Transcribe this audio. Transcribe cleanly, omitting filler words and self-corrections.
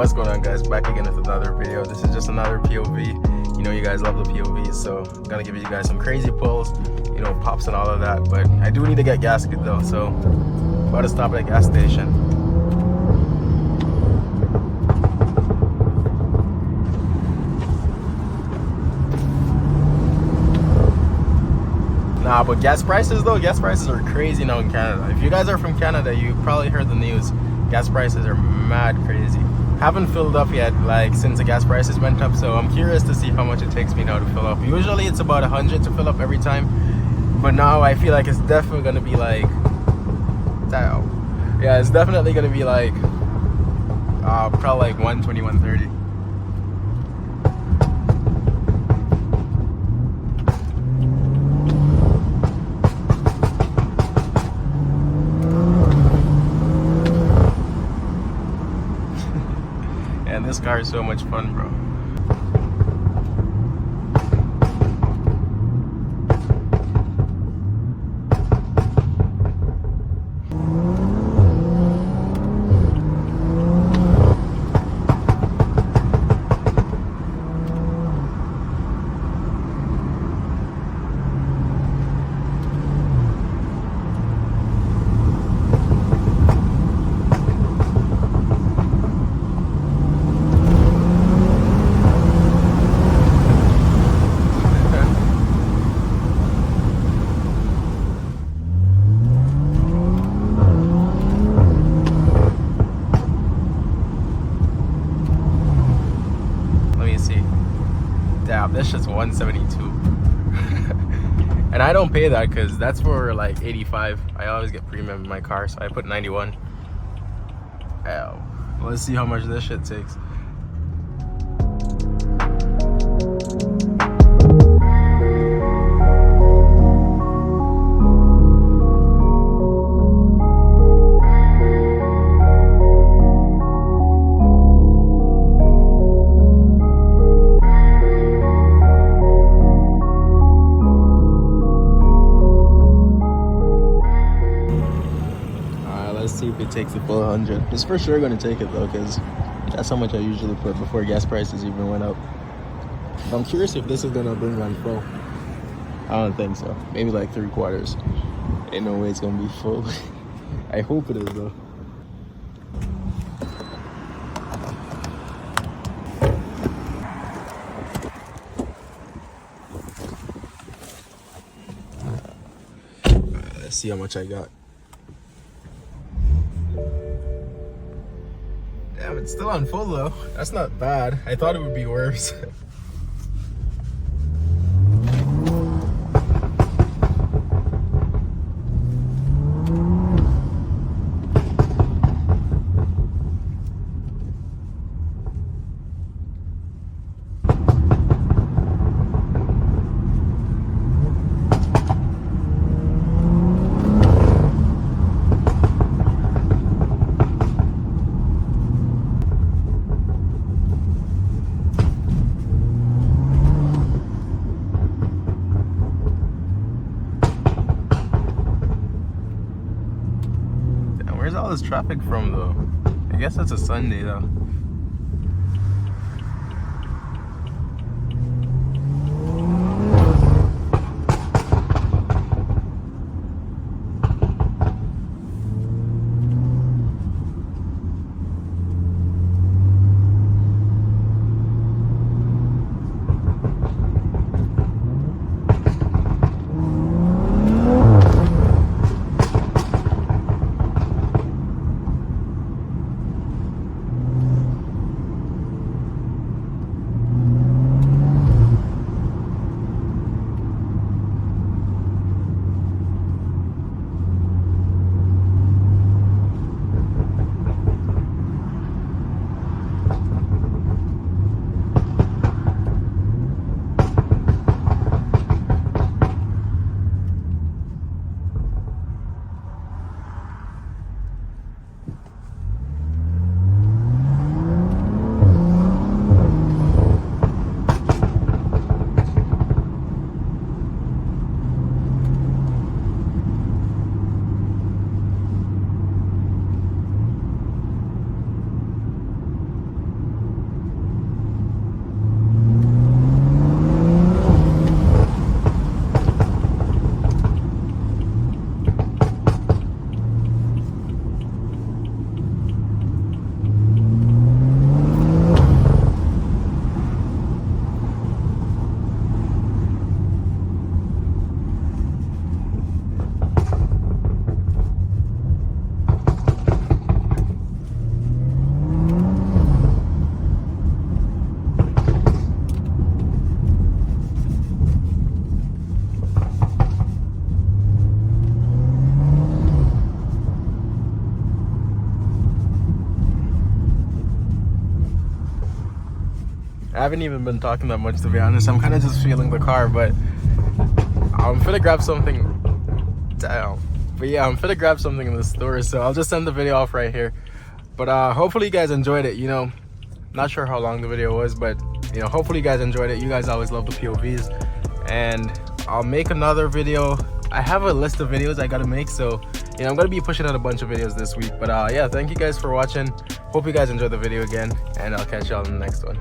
What's going on, guys? Back again with another video. This is just another POV. You know you guys love the POVs, so I'm gonna give you guys some crazy pulls, you know, pops and all of that. But I do need to get gasket though, so about to stop at a gas station. Nah, but gas prices are crazy now in Canada. If you guys are from Canada, you probably heard the news. Gas prices are mad crazy. Haven't filled up yet, like, since the gas prices went up, so I'm curious to see how much it takes me now to fill up. Usually it's about 100 to fill up every time, but now I feel like it's definitely gonna be like, yeah, it's definitely gonna be like probably like 120, 130. And this car is so much fun, bro. This shit's 172 and I don't pay that because that's for like 85. I always get premium in my car, so I put 91. Ow. Let's see how much this shit takes. Let's see if it takes the full 100. It's for sure gonna take it though, because that's how much I usually put before gas prices even went up. But I'm curious if this is gonna bring one full. I don't think so. Maybe like 3/4. Ain't no way it's gonna be full. I hope it is though. Let's see how much I got. Damn, it's still on full though. That's not bad. I thought it would be worse. Where's all this traffic from though? I guess it's a Sunday though. haven't even been talking that much, to be honest. I'm kind of just feeling the car, but I'm finna grab something. Damn. But yeah, I'm finna grab something in the store, so I'll just send the video off right here. But hopefully you guys enjoyed it. You know, not sure how long the video was, but you know, hopefully you guys enjoyed it. You guys always love the POVs, and I'll make another video. I have a list of videos I gotta make, so you know, I'm gonna be pushing out a bunch of videos this week. But yeah, thank you guys for watching. Hope you guys enjoyed the video again, and I'll catch y'all in the next one.